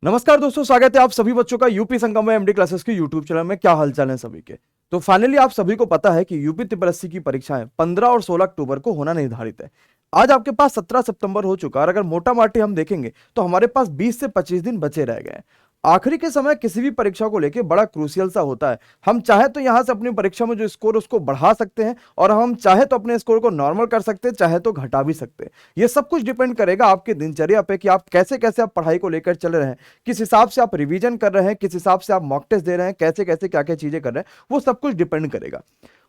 नमस्कार दोस्तों, स्वागत है आप सभी बच्चों का यूपी संगम में एमडी क्लासेस की यूट्यूब चैनल में। क्या हालचाल है सभी के। तो फाइनली आप सभी को पता है कि यूपी ट्रिपल एससी की परीक्षाएं 15 और 16 अक्टूबर को होना निर्धारित है। आज आपके पास 17 सितंबर हो चुका है और अगर मोटा माटी हम देखेंगे तो हमारे पास 20 से 25 दिन बचे रह गए हैं। आखिरी के समय किसी भी परीक्षा को लेकर बड़ा क्रूशियल सा होता है। हम चाहे तो यहां से अपनी परीक्षा में जो स्कोर उसको बढ़ा सकते हैं और हम चाहे तो अपने स्कोर को नॉर्मल कर सकते हैं, चाहे तो घटा भी सकते हैं। ये सब कुछ डिपेंड करेगा आपके दिनचर्या पे कि आप कैसे कैसे आप पढ़ाई को लेकर चल रहे हैं, किस हिसाब से आप रिवीजन कर रहे हैं, किस हिसाब से आप मॉक टेस्ट दे रहे हैं, कैसे कैसे क्या क्या चीजें कर रहे हैं, वो सब कुछ डिपेंड करेगा।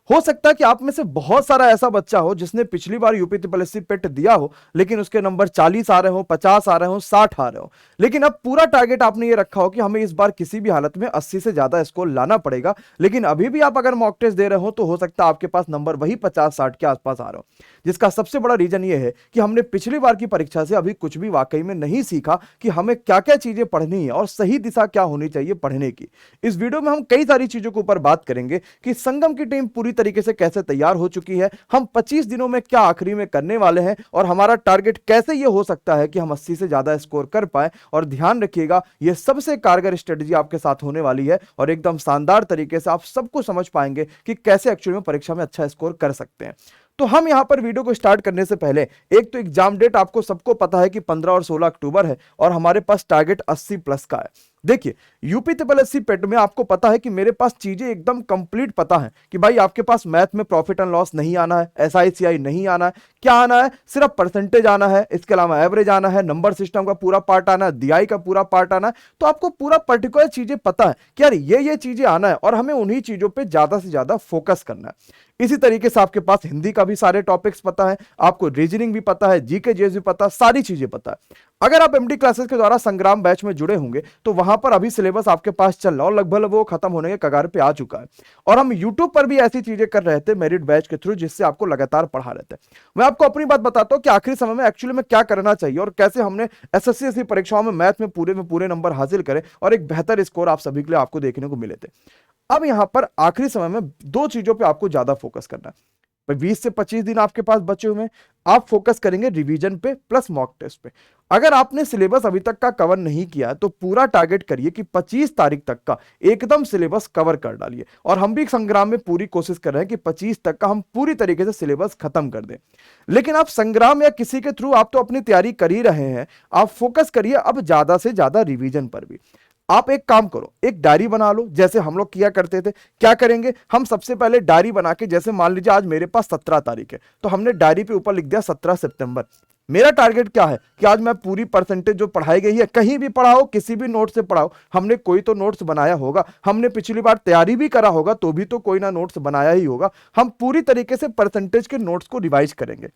हो सकता है कि आप में से बहुत सारा ऐसा बच्चा हो जिसने पिछली बार यूपी ट्रिपल एससी पेट दिया हो, लेकिन उसके नंबर 40 आ रहे हो, 50 आ रहे हो, 60 आ रहे हो। लेकिन अब पूरा टारगेट आपने ये रखा हो कि हमें इस बार किसी भी हालत में 80 से ज्यादा स्कोर लाना पड़ेगा। लेकिन अभी भी आप अगर मॉक टेस्ट दे रहे हो तो हो सकता है आपके पास नंबर वही 50-60 के आसपास आ रहे हो। जिसका सबसे बड़ा रीजन ये है कि हमने पिछली बार की परीक्षा से अभी कुछ भी वाकई में नहीं सीखा कि हमें क्या क्या चीजें पढ़नी है और सही दिशा क्या होनी चाहिए पढ़ने की। इस वीडियो में हम कई सारी चीजों के ऊपर बात करेंगे कि संगम की टीम पूरी तरीके से कैसे तैयार हो चुकी है, हम 25 दिनों में क्या आखिरी में करने वाले हैं और हमारा टारगेट कैसे ये हो सकता है कि हम 80 से ज्यादा स्कोर कर पाए। और ध्यान रखिएगा, ये सबसे कारगर स्ट्रेटजी आपके साथ होने वाली है और एकदम शानदार तरीके से आप सबको समझ पाएंगे कि कैसे एक्चुअली में परीक्षा में अच्छा स्कोर कर सकते हैं। तो हम यहां पर वीडियो को स्टार्ट करने से पहले एक तो एग्जाम डेट आपको सबको पता है कि 15 और 16 अक्टूबर है और हमारे पास टारगेट 80 प्लस का है। देखिए, यूपी ट्रिपल एससी पेट में आपको पता है कि मेरे पास चीजें एकदम कंप्लीट पता है कि भाई आपके पास मैथ में प्रॉफिट एंड लॉस नहीं आना है, एसआईसीआई नहीं आना है। क्या आना है? सिर्फ परसेंटेज आना है, इसके अलावा एवरेज आना है, नंबर सिस्टम का पूरा पार्ट आना है, डीआई का पूरा पार्ट आना है। तो आपको पूरा पर्टिकुलर चीजें पता है कि यार ये चीजें आना है और हमें उन्हीं चीजों पर ज्यादा से ज्यादा फोकस करना है। इसी तरीके से आपके पास हिंदी का भी सारे टॉपिक्स पता है, आपको रीजनिंग भी पता है, जीके जीएस भी पता है, सारी चीजें पता है। अगर आप एमडी क्लासेस के द्वारा संग्राम बैच में जुड़े होंगे तो वहां पर अभी सिलेबस आपके पास चल रहा है और लगभग वो खत्म होने के कगार पे आ चुका है। और हम यूट्यूब पर भी ऐसी चीजें कर रहे थे मेरिट बैच के थ्रू, जिससे आपको लगातार पढ़ा रहे थे। मैं आपको अपनी बात बताता हूं कि आखिरी समय में एक्चुअली में क्या करना चाहिए और कैसे हमने एसएससी एससी परीक्षाओं में मैथ में पूरे नंबर हासिल करे और एक बेहतर स्कोर आप सभी के लिए आपको देखने को मिले थे। अब यहां पर आखिरी समय में दो चीजों पे आपको ज्यादा फोकस करना है। 20 से 25 दिन आपके पास बचे हुए हैं, आप फोकस करेंगे रिवीजन पे प्लस मॉक टेस्ट पे। अगर आपने सिलेबस अभी तक का कवर नहीं किया है तो पूरा टारगेट करिए कि 25 तारीख तक का एकदम सिलेबस कवर कर डालिए। और हम भी संग्राम में पूरी कोशिश कर रहे हैं कि 25 तक का हम पूरी तरीके से सिलेबस खत्म कर दें। लेकिन आप संग्राम या किसी के थ्रू आप तो अपनी तैयारी कर ही रहे हैं, आप फोकस करिए अब ज्यादा से ज्यादा रिवीजन पर भी। आप एक काम करो, एक डायरी बना लो जैसे हम लोग किया करते थे। क्या करेंगे, हम सबसे पहले डायरी बना के, जैसे मान लीजिए आज मेरे पास 17 तारीख है तो हमने डायरी पे ऊपर लिख दिया 17 सितंबर। मेरा टारगेट क्या है कि आज मैं पूरी परसेंटेज जो पढ़ाई गई है, कहीं भी पढ़ाओ किसी भी नोट से पढ़ाओ, हमने कोई तो नोट्स बनाया होगा, हमने पिछली बार तैयारी भी करा होगा तो भी तो कोई ना नोट्स बनाया ही होगा। हम पूरी तरीके से परसेंटेज के नोट्स को रिवाइज करेंगे,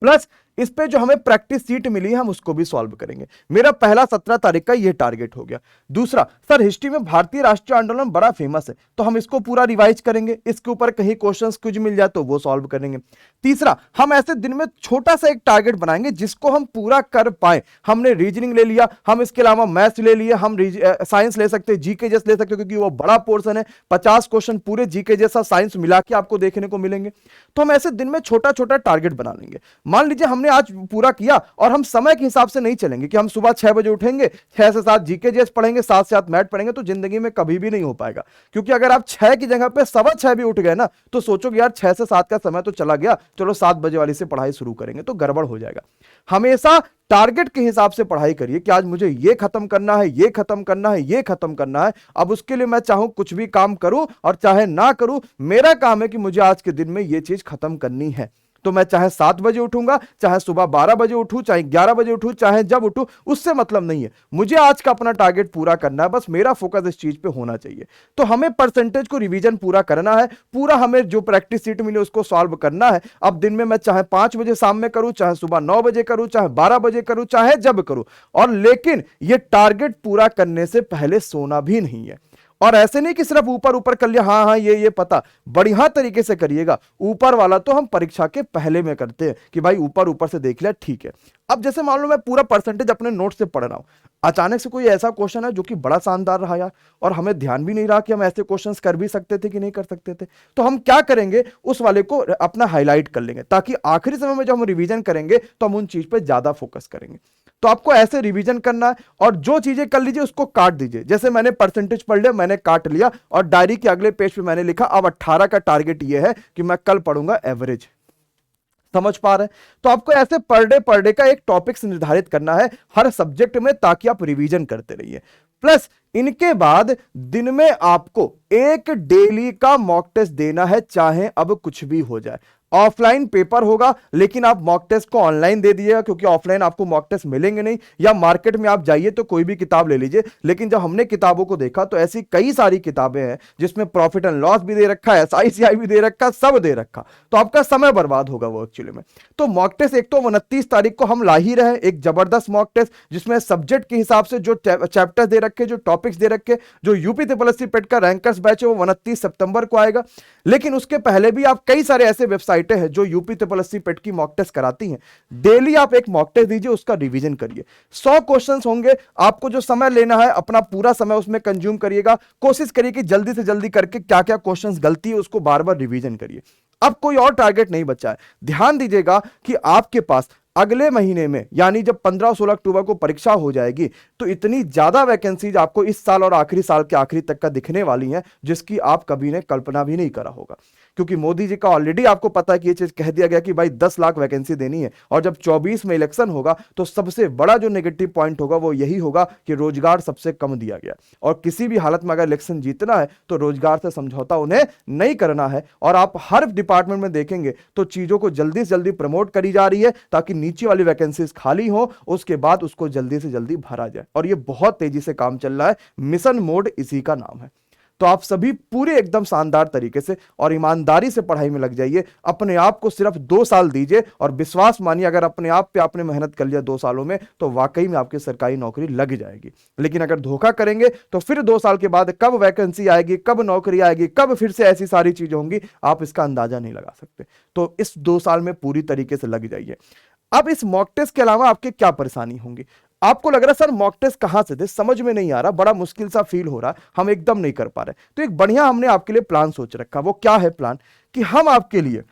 प्लस इस पे जो हमें प्रैक्टिस सीट मिली है हम उसको भी सॉल्व करेंगे। मेरा पहला 17 तारीख का ये टारगेट हो गया। दूसरा, सर हिस्ट्री में भारतीय राष्ट्रीय आंदोलन बड़ा फेमस है तो हम इसको पूरा रिवाइज करेंगे, इसके ऊपर कहीं क्वेश्चंस कुछ मिल जाए तो वो सॉल्व करेंगे। तीसरा, हम ऐसे दिन में छोटा सा एक टारगेट बनाएंगे जिसको हम पूरा कर पाए। हमने रीजनिंग ले लिया, हम इसके अलावा मैथ्स ले लिया, हम साइंस ले सकते हैं, जीके जैसे ले सकते हैं क्योंकि वो बड़ा पोर्शन है। 50 क्वेश्चन पूरे जीके जैसा साइंस मिला के आपको देखने को मिलेंगे। तो हम ऐसे दिन में छोटा छोटा टारगेट बना लेंगे। मान लीजिए हमने आज पूरा किया और हम समय के हिसाब से नहीं चलेंगे कि हम सुबह 6 बजे उठेंगे, 6 से 7 जीके जीएस पढ़ेंगे, 7 से 8 मैथ पढ़ेंगे, तो जिंदगी में कभी भी नहीं हो पाएगा। क्योंकि अगर आप 6 की जगह पे 6:15 भी उठ गए ना तो सोचोगे यार 6 से 7 का समय तो चला गया, चलो 7 बजे वाली से पढ़ाई शुरू करेंगे, तो गड़बड़ हो जाएगा। हमेशा टारगेट के हिसाब से पढ़ाई करिए कि आज मुझे ये खत्म करना है, ये खत्म करना है, ये खत्म करना है। अब उसके लिए मैं चाहूं कुछ भी काम करूं और चाहे ना करूं, मेरा काम है कि मुझे आज के दिन में ये चीज खत्म करनी है। तो मैं चाहे 7 बजे उठूंगा, चाहे सुबह 12 बजे उठूं, चाहे 11 बजे उठूं, चाहे जब उठूं, उससे मतलब नहीं है। मुझे आज का अपना टारगेट पूरा करना है, बस मेरा फोकस इस चीज पे होना चाहिए। तो हमें परसेंटेज को रिवीजन पूरा करना है, पूरा हमें जो प्रैक्टिस सीट मिले उसको सॉल्व करना है। अब दिन में मैं चाहे 5 बजे शाम में करूं, चाहे सुबह 9 बजे करूं, चाहे 12 बजे करूं, चाहे जब करूं। और लेकिन ये टारगेट पूरा करने से पहले सोना भी नहीं है। और ऐसे नहीं कि सिर्फ ऊपर ऊपर कर लिया, हाँ हाँ ये पता, बढ़िया तरीके से करिएगा। ऊपर वाला तो हम परीक्षा के पहले में करते हैं कि भाई ऊपर ऊपर से देख लिया, ठीक है। अब जैसे मान लो मैं पूरा परसेंटेज अपने नोट से पढ़ रहा हूं, अचानक से कोई ऐसा क्वेश्चन है जो कि बड़ा शानदार रहा यार, और हमें ध्यान भी नहीं रहा कि हम ऐसे क्वेश्चंस कर भी सकते थे कि नहीं कर सकते थे। तो हम क्या करेंगे, उस वाले को अपना हाईलाइट कर लेंगे ताकि आखिरी समय में जब हम रिवीजन करेंगे तो हम उन चीज पर ज्यादा फोकस करेंगे। तो आपको ऐसे रिवीजन करना है और जो चीजें कर लीजिए उसको काट दीजिए। जैसे मैंने परसेंटेज पढ़ लिया, मैंने काट लिया और डायरी के अगले पेज पे मैंने लिखा अब 18 का टारगेट ये है कि मैं कल पढ़ूंगा एवरेज। समझ पा रहे हैं? तो आपको ऐसे पर डे का एक टॉपिक्स निर्धारित करना है हर सब्जेक्ट में, ताकि आप रिवीजन करते रहिए। प्लस इनके बाद दिन में आपको एक डेली का मॉक टेस्ट देना है, चाहे अब कुछ भी हो जाए। ऑफलाइन पेपर होगा, लेकिन आप मॉक टेस्ट को ऑनलाइन दे दीजिएगा, क्योंकि ऑफलाइन आपको मॉक टेस्ट मिलेंगे नहीं। या मार्केट में आप जाइए तो कोई भी किताब ले लीजिए, लेकिन जब हमने किताबों को देखा तो ऐसी कई सारी किताबें हैं जिसमें प्रॉफिट एंड लॉस भी दे रखा है, SICI भी दे रखा, सब दे रखा, तो आपका समय बर्बाद होगा वो एक्चुअली में। तो मॉक टेस्ट एक तो 29 तारीख को हम ला ही रहे, एक जबरदस्त मॉक टेस्ट जिसमें सब्जेक्ट के हिसाब से जो चैप्टर्स दे रखे, जो टॉपिक्स दे रखे, जो यूपी SSC पेट का रैंकर्स बैच है वो 29 सितंबर को आएगा। लेकिन उसके पहले भी आप कई सारे ऐसे वेबसाइटें हैं जो यूपी SSC पेट की मॉक टेस्ट कराती हैं। डेली आप एक मॉक टेस्ट दीजिए, उसका रिवीजन करिए। 100 क्वेश्चंस होंगे, आपको जो समय लेना है अपना पूरा समय उसमें कंज्यूम करिएगा। कोशिश करिए कि जल्दी से जल्दी करके क्या क्या क्वेश्चंस गलती है उसको बार बार रिवीजन करिए। अब कोई और टारगेट नहीं बचा है। ध्यान दीजिएगा कि आपके पास अगले महीने में, यानी जब 15 और 16 अक्टूबर को परीक्षा हो जाएगी, तो इतनी ज्यादा वैकेंसीज आपको इस साल और आखिरी साल के आखिरी तक का दिखने वाली हैं, जिसकी आप कभी ने कल्पना भी नहीं करा होगा। क्योंकि मोदी जी का ऑलरेडी आपको पता है कि ये चीज कह दिया गया कि भाई 10 लाख वैकेंसी देनी है, और जब 24 में इलेक्शन होगा तो सबसे बड़ा जो नेगेटिव पॉइंट होगा वो यही होगा कि रोजगार सबसे कम दिया गया, और किसी भी हालत में अगर इलेक्शन जीतना है तो रोजगार से समझौता उन्हें नहीं करना है। और आप हर डिपार्टमेंट में देखेंगे तो चीजों को जल्दी से जल्दी प्रमोट करी जा रही है, ताकि नीचे वाली वैकेंसीज खाली हो, उसके बाद उसको जल्दी से जल्दी भरा जाए। और ये बहुत तेजी से काम चल रहा है, मिशन मोड इसी का नाम है। तो आप सभी पूरे एकदम शानदार तरीके से और ईमानदारी से पढ़ाई में लग जाइए। अपने आप को सिर्फ 2 साल दीजिए, और विश्वास मानिए अगर अपने आप पे आपने मेहनत कर लिया 2 सालों में, तो वाकई में आपकी सरकारी नौकरी लग जाएगी। लेकिन अगर धोखा करेंगे तो फिर 2 साल के बाद कब वैकेंसी आएगी, कब नौकरी आएगी, कब फिर से ऐसी सारी चीजें होंगी, आप इसका अंदाजा नहीं लगा सकते। तो इस 2 साल में पूरी तरीके से लग जाइए। अब इस मॉक टेस्ट के अलावा आपके क्या परेशानी होंगी? आपको लग रहा है सर मॉक टेस्ट कहां से दे, समझ में नहीं आ रहा, बड़ा मुश्किल सा फील हो रहा है, हम एकदम नहीं कर पा रहे। तो एक बढ़िया हमने आपके लिए प्लान सोच रखा। वो क्या है प्लान? कि हम आपके लिए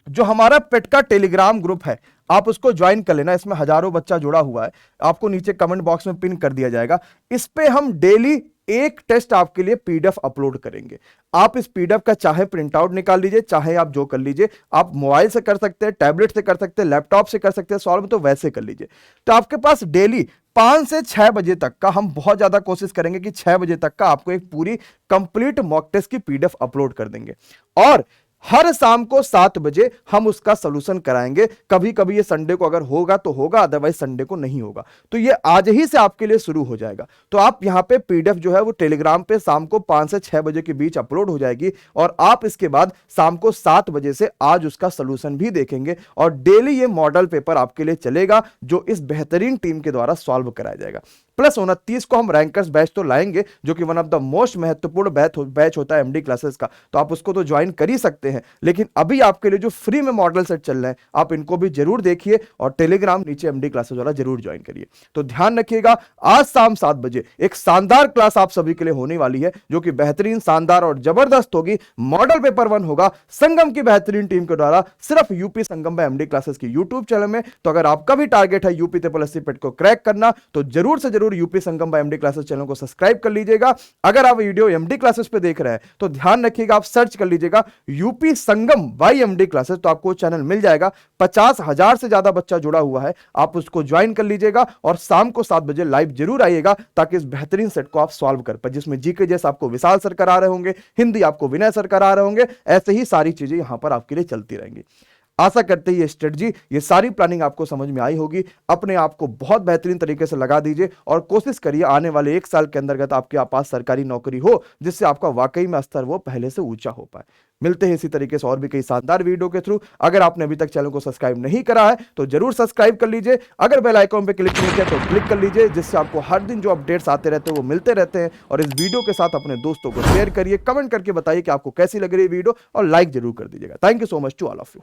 जो हमारा पेट का टेलीग्राम ग्रुप है, आप उसको ज्वाइन कर लेना। इसमें हजारों बच्चा जुड़ा हुआ है, आपको नीचे कमेंट बॉक्स में पिन कर दिया जाएगा। इस पे हम डेली एक टेस्ट आपके लिए PDF अपलोड करेंगे। आप इस PDF का चाहे प्रिंट आउट निकाल लीजिए, चाहे आप जो कर लीजिए, आप मोबाइल से कर सकते हैं, टैबलेट से कर सकते हैं, लैपटॉप से कर सकते हैं सॉल्व, तो वैसे कर लीजिए। तो आपके पास डेली 5 से 6 बजे तक का, हम बहुत ज्यादा कोशिश करेंगे कि 6 बजे तक का आपको एक पूरी कंप्लीट मॉक टेस्ट की PDF अपलोड कर देंगे। और हर शाम को 7 बजे हम उसका सॉल्यूशन कराएंगे। कभी कभी ये संडे को अगर होगा तो होगा, अदरवाइज संडे को नहीं होगा। तो ये आज ही से आपके लिए शुरू हो जाएगा। तो आप यहां पे PDF जो है वो टेलीग्राम पे शाम को 5 से 6 बजे के बीच अपलोड हो जाएगी, और आप इसके बाद शाम को 7 बजे से आज उसका सॉल्यूशन भी देखेंगे। और डेली ये मॉडल पेपर आपके लिए चलेगा, जो इस बेहतरीन टीम के द्वारा सॉल्व कराया जाएगा। प्लस 29 को हम रैंकर्स बैच तो लाएंगे, जो कि वन ऑफ द मोस्ट महत्वपूर्ण बैच होता है MD क्लासेस का। तो आप उसको तो ज्वाइन कर ही सकते हैं, लेकिन अभी आपके लिए जो फ्री में मॉडल सेट चल रहे हैं, आप इनको भी जरूर देखिए, और टेलीग्राम नीचे MD क्लासेस वाला जरूर ज्वाइन करिए। तो ध्यान रखिएगा, आज शाम 7 बजे एक शानदार क्लास आप सभी के लिए होने वाली है, जो कि बेहतरीन, शानदार और जबरदस्त होगी। मॉडल पेपर 1 होगा संगम की बेहतरीन टीम के द्वारा, सिर्फ यूपी संगम में MD क्लासेस की यूट्यूब चैनल में। तो अगर आपका भी टारगेट है यूपी SSC पेट को क्रैक करना, तो जरूर से जरूर यूपी संगम बाय MD क्लासेस चैनल को सब्सक्राइब कर लीजिएगा। अगर आप वीडियो MD क्लासेस पे देख रहे हैं तो ध्यान रखिएगा, आप सर्च कर लीजिएगा यूपी संगम बाय MD क्लासेस, तो आपको चैनल मिल जाएगा। 50,000 से ज्यादा बच्चा जुड़ा हुआ है, आप उसको ज्वाइन कर लीजिएगा, और शाम को 7 बजे लाइव जरूर आइएगा, ताकि इस बेहतरीन सेट को आप सॉल्व कर पाए, जिसमें जीके जैसे आपको विशाल सर करा रहे होंगे, हिंदी आपको विनय सर करा रहे होंगे, ऐसे ही सारी चीजें यहां पर आपके लिए चलती रहेंगी। आशा करते हैं ये स्ट्रेटजी, ये सारी प्लानिंग आपको समझ में आई होगी। अपने आप को बहुत बेहतरीन तरीके से लगा दीजिए, और कोशिश करिए आने वाले 1 साल के अंतर्गत आपके पास सरकारी नौकरी हो, जिससे आपका वाकई में स्तर वो पहले से ऊंचा हो पाए। मिलते हैं इसी तरीके से और भी कई शानदार वीडियो के थ्रू। अगर आपने अभी तक चैनल को सब्सक्राइब नहीं करा है तो जरूर सब्सक्राइब कर लीजिए। अगर बेल आइकॉन पे क्लिक नहीं किया तो क्लिक कर लीजिए, जिससे आपको हर दिन जो अपडेट्स आते रहते हैं वो मिलते रहते हैं। और इस वीडियो के साथ अपने दोस्तों को शेयर करिए, कमेंट करके बताइए कि आपको कैसी लग रही है वीडियो, और लाइक जरूर कर दीजिएगा। Thank you so much to all of you.